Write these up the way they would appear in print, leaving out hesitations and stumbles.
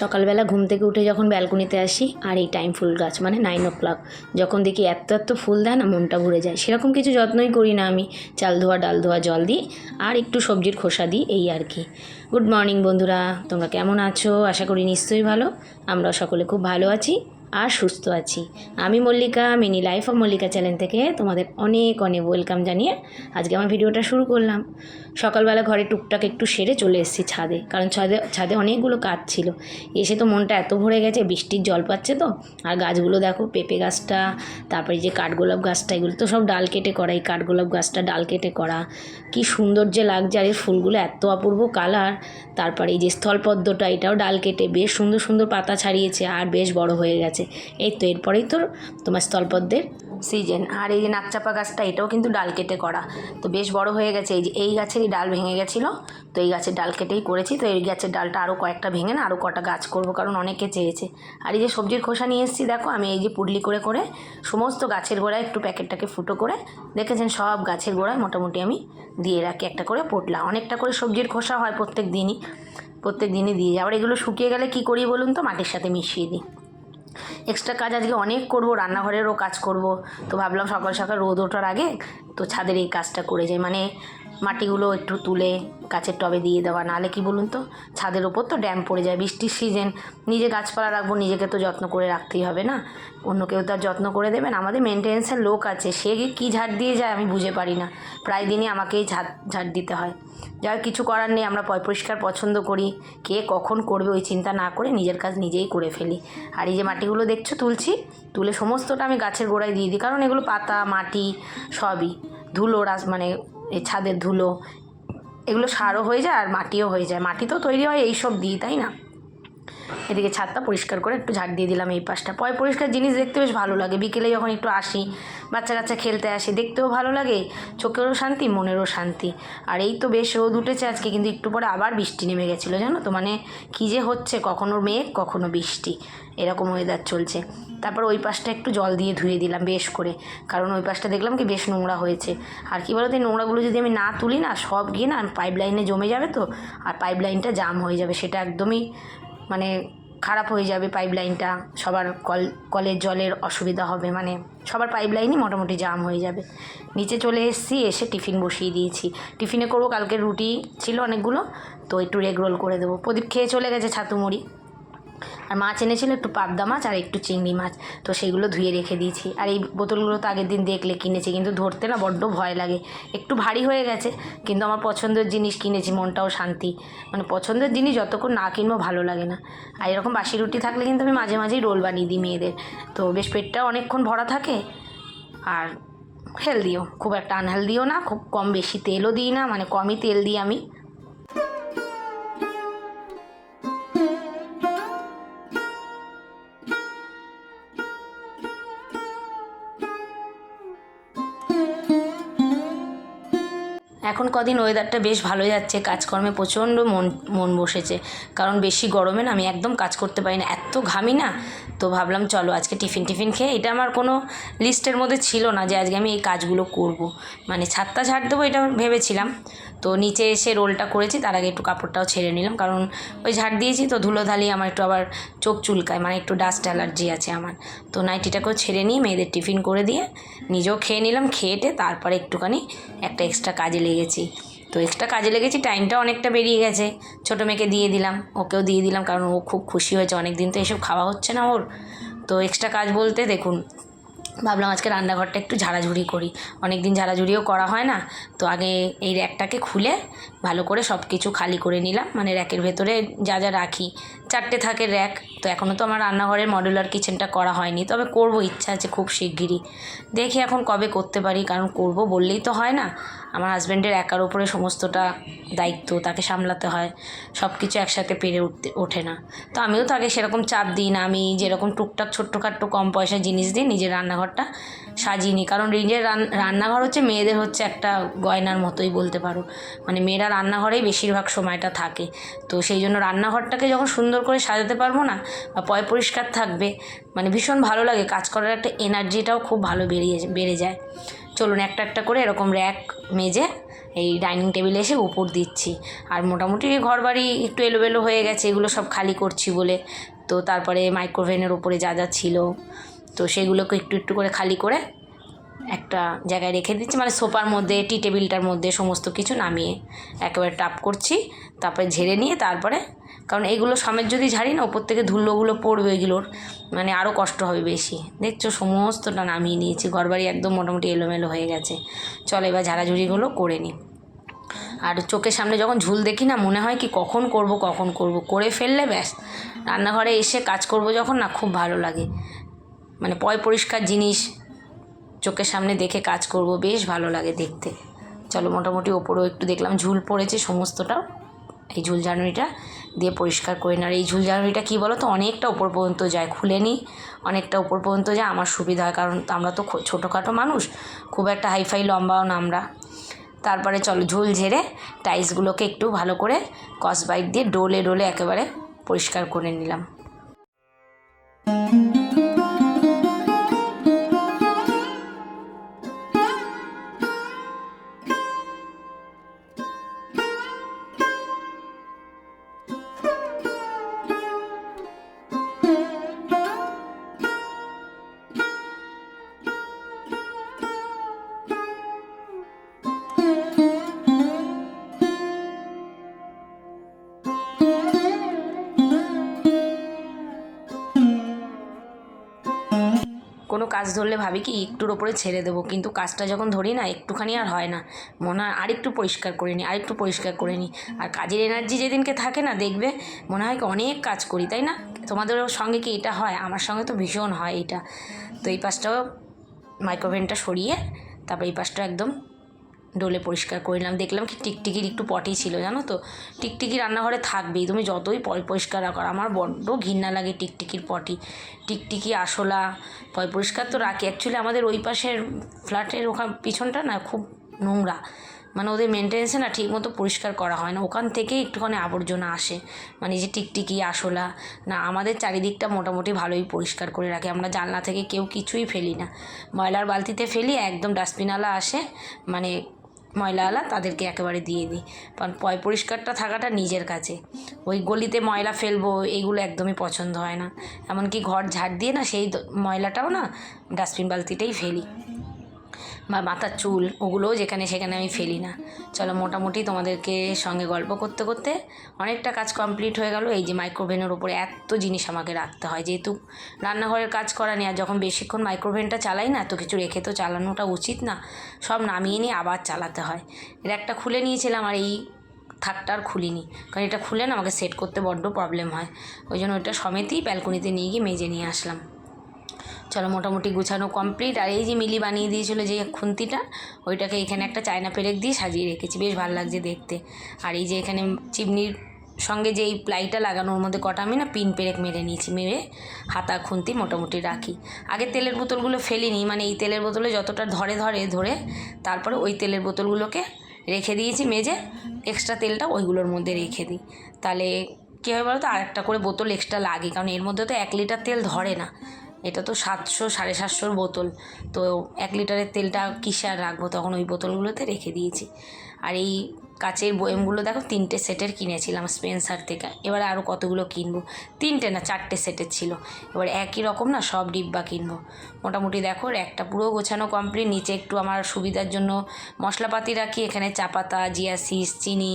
সকালবেলা ঘুম থেকে উঠে যখন ব্যালকনিতে আসি আর এই টাইম ফুল গাছ মানে 9 o'clock যখন দেখি এত এত ফুল দেয় না, মনটা ভরে যায়। সেরকম কিছু যত্নই করি না আমি, চাল ধোয়া ডাল ধোয়া জল দিই আর একটু সবজির খোসা দিই, এই আর কি। গুড মর্নিং বন্ধুরা, তোমরা কেমন আছো? আশা করি নিশ্চয়ই ভালো। আমরা সকলে খুব ভালো আছি আর সুস্থ আছি। আমি Mallika, mini life of Mallika channel থেকে তোমাদের অনেক অনেক ওয়েলকাম জানিয়ে আজকে আমার ভিডিওটা শুরু করলাম। সকালবেলা ঘরে টুকটাক একটু সেরে চলে এসেছি ছাদে, কারণ ছাদে অনেকগুলো কাজ ছিল। এসে তো মনটা এত ভরে গেছে, বৃষ্টির জল পাচ্ছে তো। আর গাছগুলো দেখো, পেঁপে গাছটা, তারপরে যে কাঠগোলাপ গাছটা, এগুলো তো সব ডাল কেটে করা। এই কাঠগোলাপ গাছটা ডাল কেটে করা, কি সুন্দর যে লাগছে। আর এর ফুলগুলো এত অপূর্ব কালার। তারপরে এই যে স্থলপদ্মটা, এটাও ডাল কেটে বেশ সুন্দর সুন্দর পাতা ছাড়িয়েছে আর বেশ বড় হয়ে গেছে। এই তো এরপরেই তো তোমার স্থলপদ্মের সিজন। আর এই যে নাকচাপা গাছটা, এটাও কিন্তু ডাল কেটে করা, তো বেশ বড় হয়ে গেছে। এই যে এই গাছেরই ডাল ভেঙে গেছিলো, তো এই গাছের ডাল কেটেই করেছি। তো এই গাছের ডালটা আরও কয়েকটা ভেঙে না আরও কটা গাছ করব, কারণ অনেকে চেয়েছে। আর এই যে সবজির খোসা নিয়ে এসেছি, দেখো আমি এই যে পুডলি করে করে সমস্ত গাছের গোড়ায় একটু প্যাকেটটাকে ফুটো করে, দেখেছেন সব গাছের গোড়ায় মোটামুটি আমি দিয়ে রাখি একটা করে পোটলা। অনেকটা করে সবজির খোসা হয় প্রত্যেক দিনই দিয়ে যাই। আবার এগুলো শুকিয়ে গেলে কি করি বলুন তো, মাটির সাথে মিশিয়ে দিই। এক্সট্রা কাজ আজকে অনেক করব, রান্নাঘরেরও কাজ করব। তো ভাবলাম সকাল সকাল রোদ ওঠার আগে তো ছাদের এই কাজটা করে যাই, মানে মাটিগুলো একটু তুলে গাছের টবে দিয়ে দেওয়া। নাহলে কি বলুন তো, ছাদের ওপর তো ড্যাম পড়ে যায়, বৃষ্টির সিজন। নিজে গাছপালা রাখবো, নিজেকে তো যত্ন করে রাখতেই হবে না, অন্য কেউ তার যত্ন করে দেবেন? আমাদের মেনটেন্যান্সের লোক আছে, সে কী ঝাড় দিয়ে যায় আমি বুঝে পারি না। প্রায় দিনই আমাকেই ঝাড় দিতে হয়। যার কিছু করার নেই, আমরা পরিষ্কার পছন্দ করি। কে কখন করবে ওই চিন্তা না করে নিজের কাজ নিজেই করে ফেলি। আর এই যে মাটিগুলো দেখছো তুলে সমস্তটা আমি গাছের গোড়ায় দিয়ে দিই, কারণ এগুলো পাতা মাটি সবই ধুলো, মানে এই ছাদের ধুলো, এগুলো সারও হয়ে যায় আর মাটিও হয়ে যায়। মাটি তো তৈরি হয় এইসব দিই, তাই না? এদিকে ছাদটা পরিষ্কার করে একটু ঝাড় দিয়ে দিলাম। এই পাশটা পরিষ্কার জিনিস দেখতে বেশ ভালো লাগে। বিকেলে যখন একটু আসি, বাচ্চা কাচ্চা খেলতে আসে, দেখতেও ভালো লাগে, চোখেরও শান্তি, মনেরও শান্তি। আর এই তো বেশ রোদ উঠেছে আজকে, কিন্তু একটু পরে আবার বৃষ্টি নেমে গেছিলো, জানো তো। মানে কী যে হচ্ছে, কখনো মেঘ কখনো বৃষ্টি, এরকম ওয়েদার চলছে। তারপর ওই পাশটা একটু জল দিয়ে ধুয়ে দিলাম বেশ করে, কারণ ওই পাশটা দেখলাম কি বেশ নোংরা হয়েছে। আর কি বলতো, এই নোংরাগুলো যদি আমি না তুলি না, সব গিয়ে না পাইপ লাইনে জমে যাবে তো, আর পাইপ লাইনটা জাম হয়ে যাবে। সেটা একদমই মানে খারাপ হয়ে যাবে পাইপ লাইনটা। সবার কলের জলের অসুবিধা হবে, মানে সবার পাইপ লাইনই মোটামুটি জাম হয়ে যাবে। নিচে চলে এসেছি, এসে টিফিন বসিয়ে দিয়েছি। টিফিনে করবো, কালকের রুটি ছিল অনেকগুলো, তো একটু এগ রোল করে দেবো। প্রদীপ খেয়ে চলে গেছে ছাতু মুড়ি। আর মাছ এনেছিল একটু পাবদা মাছ আর একটু চিংড়ি মাছ, তো সেইগুলো ধুয়ে রেখে দিয়েছি। আর এই বোতলগুলো তো আগের দিন দেখলে কিনেছি, কিন্তু ধরতে না বড্ড ভয় লাগে, একটু ভারী হয়ে গেছে। কিন্তু আমার পছন্দের জিনিস কিনেছি, মনটাও শান্তি। মানে পছন্দের জিনিস যতক্ষণ না কিনবো ভালো লাগে না। আর এরকম বাসি রুটি থাকলে কিন্তু আমি মাঝে মাঝেই রোল বানিয়ে দিই মেয়েদের, তো বেশ পেটটাও অনেকক্ষণ ভরা থাকে। আর হেলদিও, খুব একটা আনহেলদিও না, খুব কম বেশি তেলও দিই না, মানে কমই তেল দিই আমি। এখন কদিন ওয়েদারটা বেশ ভালো যাচ্ছে, কাজকর্মে প্রচণ্ড মন বসেছে। কারণ বেশি গরমে না আমি একদম কাজ করতে পারি না, এত ঘামি না। তো ভাবলাম চলো আজকে টিফিন খেয়ে, এটা আমার কোনো লিস্টের মধ্যে ছিল না যে আজকে আমি এই কাজগুলো করব। মানে ছাদটা ঝাড় দেবো এটা ভেবেছিলাম। তো নিচে এসে রোলটা করেছি, তার আগে একটু কাপড়টাও ছেড়ে নিলাম, কারণ ওই ঝাড় দিয়েছি তো ধুলোধালি আমার একটু আবার চোখ চুলকায়, মানে একটু ডাস্ট অ্যালার্জি আছে আমার। তো নাইটিটাকেও ছেড়ে নিয়ে মেয়েদের টিফিন করে দিয়ে নিজেও খেয়ে নিলাম। খেয়েটে তারপরে একটুখানি একটা এক্সট্রা কাজে লেগেছি। টাইমটা অনেকটা বেরিয়ে গেছে। ছোটো মেয়েকে দিয়ে দিলাম, ওকেও দিয়ে দিলাম, কারণ ও খুব খুশি হয়েছে, অনেক দিন তো এসব খাওয়া হচ্ছে না ওর। তো এক্সট্রা কাজ বলতে দেখুন, ভাবলাম আজকে রান্নাঘরটা একটু ঝাড়াঝুড়ি করি, অনেক দিন ঝাড়াঝুড়িও করা হয় না। তো আগে এই র্যাকটাকে খুলে ভালো করে সব কিছু খালি করে নিলাম, মানে র্যাকের ভেতরে যা যা রাখি। 4টে থাকে র্যাক। তো এখনও তো আমার রান্নাঘরের মডুলার কিচেনটা করা হয়নি, তবে করব, ইচ্ছা আছে খুব শিগগিরই। দেখি এখন কবে করতে পারি, কারণ করব বললেই তো হয় না। আমার হাজব্যান্ডের একার ওপরে সমস্তটা দায়িত্ব, তাকে সামলাতে হয়, সব কিছু একসাথে পেরে ওঠে না। তো আমিও তো আগে সেরকম চাপ দিই না, আমি যেরকম টুকটাক ছোট্টখাট্টো কম পয়সার জিনিস দিয়ে নিজের রান্নাঘরটা সাজিয়ে নিই। কারণ নিজের রান্নাঘর হচ্ছে মেয়েদের হচ্ছে একটা গয়নার মতোই বলতে পারো, মানে মেয়েরা রান্নাঘরেই বেশিরভাগ সময়টা থাকে। তো সেই জন্য রান্নাঘরটাকে যখন সুন্দর করে সাজাতে পারবো না, বা পরিষ্কার থাকবে, মানে ভীষণ ভালো লাগে, কাজ করার একটা এনার্জিটাও খুব ভালো বেড়ে যায়। চলুন একটা একটা করে এরকম র্যাক মেজে এই ডাইনিং টেবিলে এসে উপর দিচ্ছি। আর মোটামুটি ঘর বাড়ি একটু এলোমেলো হয়ে গেছে, এগুলো সব খালি করছি বলে। তো তারপরে মাইক্রোওভেনের ওপরে যা যা ছিল তো সেগুলোকে একটু একটু করে খালি করে একটা জায়গায় রেখে দিচ্ছি, মানে সোফার মধ্যে, টি টেবিলটার মধ্যে সমস্ত কিছু নামিয়ে একেবারে টাপ করছি। তারপরে ঝেড়ে নিয়ে তারপরে, কারণ এগুলো সমেত যদি ঝাড়ি না ওপর থেকে ধুলোগুলো পড়বে, এগুলোর মানে আরও কষ্ট হবে বেশি। দেখছো সমস্তটা নামিয়ে নিয়েছি, ঘরবাড়ি একদম মোটামুটি এলোমেলো হয়ে গেছে। চলো এবার ঝাড়াঝুড়িগুলো করে নিই। আর চোখের সামনে যখন ঝুল দেখি না মনে হয় কি কখন করব করে ফেললে ব্যাস, রান্নাঘরে এসে কাজ করব যখন না খুব ভালো লাগে, মানে পরিষ্কার জিনিস চোখের সামনে দেখে কাজ করব, বেশ ভালো লাগে দেখতে। চলো মোটামুটি ওপরেও একটু দেখলাম ঝুল পড়েছে সমস্তটা, এই ঝুল ঝাড়ুনিটা দিয়ে পরিষ্কার করে না। আর এই ঝুল ঝাড়ুনিটা কী বলো তো, অনেকটা ওপর পর্যন্ত যায়, খুলে নিই অনেকটা ওপর পর্যন্ত যায়, আমার সুবিধা হয়, কারণ আমরা তো ছোটোখাটো মানুষ, খুব একটা হাইফাই লম্বাও না আমরা। তারপরে চলো ঝুল ঝেড়ে টাইলসগুলোকে একটু ভালো করে স্কচব্রাইট দিয়ে ডলে ডলে একেবারে পরিষ্কার করে নিলাম। কোনো কাজ ধরলে ভাবি কি একটুর ওপরে ছেড়ে দেবো, কিন্তু কাজটা যখন ধরি না একটুখানি আর হয় না, মনে হয় আরেকটু পরিষ্কার করে নিই, আরেকটু পরিষ্কার করে নিই। আর কাজের এনার্জি যেদিনকে থাকে না দেখবে মনে হয় কি অনেক কাজ করি, তাই না? তোমাদের সঙ্গে কি এটা হয়? আমার সঙ্গে তো ভীষণ হয় এটা। তো এই পাশটাও মাইক্রোওভেনটা সরিয়ে তারপর এই পাশটা একদম ডলে পরিষ্কার করে নিলাম। দেখলাম কি টিকটিকির একটু পটি ছিল, জানো তো, টিকটিকি রান্নাঘরে থাকবেই, তুমি যতই পরিষ্কার রাখো। আমার বড্ড ঘৃণা লাগে টিকটিকির পটি, টিকটিকি আরশোলা পরিষ্কার তো রাখি। অ্যাকচুয়ালি আমাদের ওই পাশের ফ্ল্যাটের ওখান পিছনটা না খুব নোংরা, মানে ওদের মেনটেন্যান্সে না ঠিক মতো পরিষ্কার করা হয় না, ওখান থেকেই একটুখানি আবর্জনা আসে, মানে যে টিকটিকি আরশোলা না। আমাদের চারিদিকটা মোটামুটি ভালোই পরিষ্কার করে রাখি, আমরা জানলা থেকে কেউ কিছুই ফেলি না, ময়লার বালতিতে ফেলি, একদম ডাস্টবিনওয়ালা আসে, মানে ময়লাওয়ালা, তাদেরকে একেবারে দিয়ে দিই। কারণ পরিষ্কারটা থাকাটা নিজের কাছে, ওই গলিতে ময়লা ফেলবো এইগুলো একদমই পছন্দ হয় না। এমনকি ঘর ঝাড় দিয়ে না সেই ময়লাটাও না ডাস্টবিন বালতিতেই ফেলি, বা মাথার চুল ওগুলোও যেখানে সেখানে আমি ফেলি না। চলো মোটামুটি তোমাদেরকে সঙ্গে গল্প করতে করতে অনেকটা কাজ কমপ্লিট হয়ে গেল। এই যে মাইক্রোওভেনের ওপরে এত জিনিস আমাকে রাখতে হয়, যেহেতু রান্নাঘরের কাজ করা নেই, আর যখন বেশিক্ষণ মাইক্রোওভেনটা চালাই না এত কিছু রেখে তো চালানোটা উচিত না, সব নামিয়ে নিয়ে আবার চালাতে হয়। এর একটা খুলে নিয়েছিলাম আর এই থাকটা আর খুলিনি, কারণ এটা খুলে না আমাকে সেট করতে বড্ড প্রবলেম হয়, ওই জন্য ওইটা সমেতেই ব্যালকনিতে নিয়ে গিয়ে মেজে নিয়ে আসলাম। চলো মোটামুটি গুছানো কমপ্লিট। আর এই যে মিলি বানিয়ে দিয়েছিলো যে খুন্তিটা, ওইটাকে এখানে একটা চায়না পেরেক দিয়ে সাজিয়ে রেখেছি, বেশ ভালো লাগছে দেখতে। আর এই যে এখানে চিমনির সঙ্গে যে এই প্লাইটা লাগানোর মধ্যে কটা আমি না পিন পেরেক মেরে নিয়েছি, মেরে হাতা খুন্তি মোটামুটি রাখি। আগে তেলের বোতলগুলো ফেলিনি, মানে এই তেলের বোতলে যতটা ধরে তারপরে ওই তেলের বোতলগুলোকে রেখে দিয়েছি মেজে, এক্সট্রা তেলটা ওইগুলোর মধ্যে রেখে দিই। তাহলে কী হয় বলো তো, আরেকটা করে বোতল এক্সট্রা লাগে, কারণ এর মধ্যে তো 1 লিটার তেল ধরে না, এটা তো 700 750 বোতল, তো 1 লিটারের তেলটা কিসে আর রাখবো, তখন ওই বোতলগুলোতে রেখে দিয়েছি। আর এই কাচের বয়ামগুলো দেখো 3টে সেটের কিনেছিলাম স্পেন্সার থেকে, এবারে আরও কতগুলো কিনবো, 3টে না 4টে সেটের ছিল, এবার একই রকম না সব ডিব্বা কিনবো। মোটামুটি দেখো একটা পুরো গোছানো কমপ্লিট। নিচে একটু আমার সুবিধার জন্য মশলাপাতি রাখি, এখানে চা পাতা, জিয়া সিস, চিনি,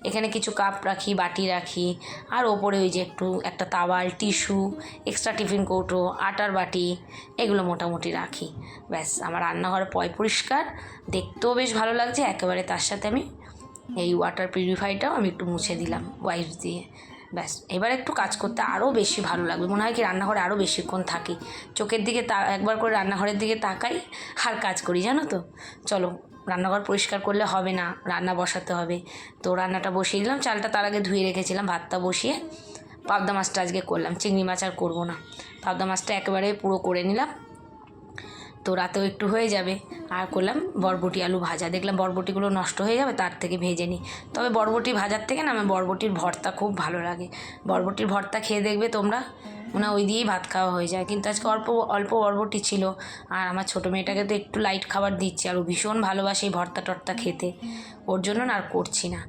এখানে কিছু কাপ রাখি, বাটি রাখি, আর ওপরে ওই যে একটা তাওয়াল, টিস্যু, এক্সট্রা টিফিন কৌটো, আটার বাটি, এগুলো মোটামুটি রাখি। ব্যাস আমার রান্নাঘর পরিষ্কার, দেখতেও বেশ ভালো লাগছে একেবারে। তার সাথে আমি এই ওয়াটার পিউরিফায়ারটাও আমি একটু মুছে দিলাম ওয়াইপস দিয়ে। ব্যাস এবার একটু কাজ করতে আরও বেশি ভালো লাগবে, মনে হয় কি রান্নাঘরে আরও বেশিক্ষণ থাকি, চোখের দিকে একবার করে রান্নাঘরের দিকে তাকাই আর কাজ করি, জানো তো। চলো রান্নাঘর পরিষ্কার করলে হবে না, রান্না বসাতে হবে। তো রান্নাটা বসিয়ে দিলাম, চালটা তার আগে ধুয়ে রেখেছিলাম, ভাতটা বসিয়ে পাবদা মাছটা আজকে করলাম, চিংড়ি মাছ আর করবো না, পাবদা মাছটা একেবারে পুরো করে নিলাম, তো রাতেও একটু হয়ে যাবে। আর করলাম বরবটি আলু ভাজা, দেখলাম বরবটিগুলো নষ্ট হয়ে যাবে, তার থেকে ভেজে নিই। তবে বরবটি ভাজার থেকে না আমার বরবটির ভর্তা খুব ভালো লাগে, বরবটির ভর্তা খেয়ে দেখবে তোমরা, ওই দিয়েই ভাত খাওয়া হয়ে যায়। কিন্তু আজকে অল্প অল্প বরবটি ছিল, আর আমার ছোটো মেয়েটাকে তো একটু লাইট খাবার দিচ্ছি, আর ও ভীষণ ভালোবাসে এই ভর্তা টর্তা খেতে, ওর জন্য না আর করছি না।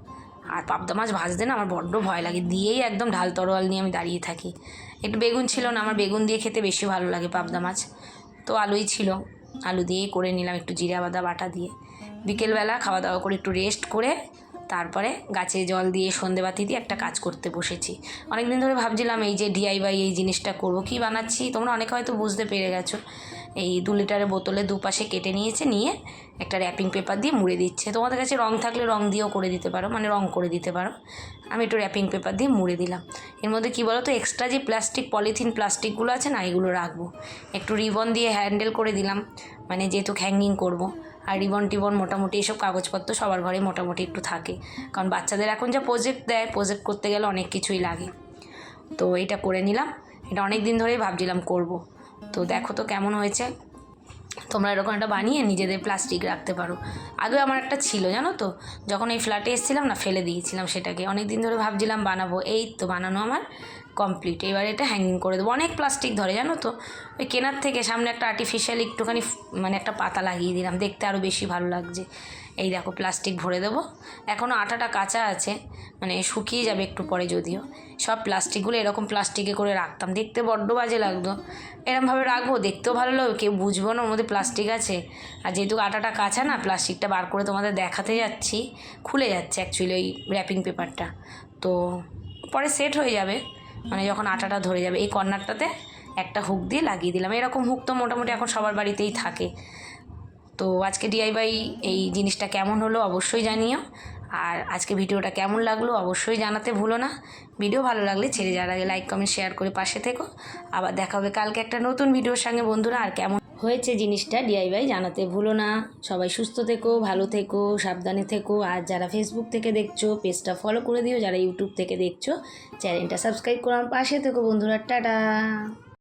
আর পাবদা মাছ ভাজতে না আমার বড্ড ভয় লাগে, দিয়েই একদম ঢাল তরোয়াল নিয়ে আমি দাঁড়িয়ে থাকি। একটু বেগুন ছিল না, আমার বেগুন দিয়ে খেতে বেশি ভালো লাগে পাবদা মাছ, তো আলুই ছিল, আলু দিয়েই করে নিলাম একটু জিরা বাদা বাটা দিয়ে। বিকেলবেলা খাওয়া দাওয়া করে একটু রেস্ট করে তারপরে গাছে জল দিয়ে সন্ধেবাতি দিয়ে একটা কাজ করতে বসেছি। অনেক দিন ধরে ভাবছিলাম এই যে DIY এই জিনিসটা করব, কি বানাচ্ছি তোমরা অনেকে হয়তো বুঝতে পেরে গেছো। এই 2 লিটারের বোতলে দুপাশে কেটে নিয়ে একটা র্যাপিং পেপার দিয়ে মুড়ে দিচ্ছে। তোমাদের কাছে রং থাকলে রং দিয়েও করে দিতে পারো, মানে রং করে দিতে পারো। আমি একটু র্যাপিং পেপার দিয়ে মুড়ে দিলাম। এর মধ্যে কী বলো তো, এক্সট্রা যে পলিথিন প্লাস্টিকগুলো আছে না, এগুলো রাখবো। একটু রিবন দিয়ে হ্যান্ডেল করে দিলাম, মানে যেহেতু হ্যাঙ্গিং করব। আর রিবন টিবন মোটামুটি এইসব কাগজপত্র সবার ঘরে মোটামুটি একটু থাকে, কারণ বাচ্চাদের এখন যা প্রজেক্ট দেয়, প্রজেক্ট করতে গেলে অনেক কিছুই লাগে। তো এটা করে নিলাম, এটা অনেক দিন ধরেই ভাবছিলাম করব। তো দেখো তো কেমন হয়েছে। তোমরা এরকম একটা বানিয়ে নিজেদের প্লাস্টিক রাখতে পারো। আগে আমার একটা ছিল জানো তো, যখন এই ফ্ল্যাটে এসেছিলাম না, ফেলে দিয়েছিলাম সেটাকে। অনেক দিন ধরে ভাবছিলাম বানাবো, এই তো বানানো আমার কমপ্লিট। এবার এটা হ্যাঙ্গিং করে দেবো। অনেক প্লাস্টিক ধরে জানো তো, ওই কেনার থেকে সামনে একটা আর্টিফিশিয়াল একটুখানি মানে একটা পাতা লাগিয়ে দিলাম, দেখতে আরও বেশি ভালো লাগছে। এই দেখো প্লাস্টিক ভরে দেবো। এখনও আটাটা কাঁচা আছে, মানে শুকিয়ে যাবে একটু পরে। যদিও সব প্লাস্টিকগুলো এরকম প্লাস্টিকে করে রাখতাম, দেখতে বড্ড বাজে লাগতো। এরমভাবে রাখবো, দেখতেও ভালো লাগবে, কেউ বুঝবো না ওর মধ্যে প্লাস্টিক আছে। আর যেহেতু আটাটা কাঁচা না, প্লাস্টিকটা বার করে তোমাদের দেখাতে যাচ্ছি, খুলে যাচ্ছে অ্যাকচুয়ালি ওই র্যাপিং পেপারটা। তো পরে সেট হয়ে যাবে, মানে যখন আটাটা ধরে যাবে। এই কর্নারটাতে একটা হুক দিয়ে লাগিয়ে দিলাম। এরকম হুক তো মোটামুটি এখন সবার বাড়িতেই থাকে। তো আজকে DIY এই জিনিসটা কেমন হলো অবশ্যই জানিও। আর আজকে ভিডিওটা কেমন লাগলো অবশ্যই জানাতে ভুলো না। ভিডিও ভালো লাগলে ছেড়ে যাওয়ার আগে লাইক কমেন্ট শেয়ার করে পাশে থেকো। আবার দেখা হবে কালকে একটা নতুন ভিডিওর সঙ্গে বন্ধুরা। আর কেমন হয়েছে জিনিসটা DIY জানাতে ভুলো না। সবাই সুস্থ থেকো, ভালো থেকো, সাবধানে থেকো। আর যারা ফেসবুক থেকে দেখছো পেজটা ফলো করে দিও, যারা ইউটিউব থেকে দেখছো চ্যানেলটা সাবস্ক্রাইব করে আমার পাশে থেকো বন্ধুরা। টাটা।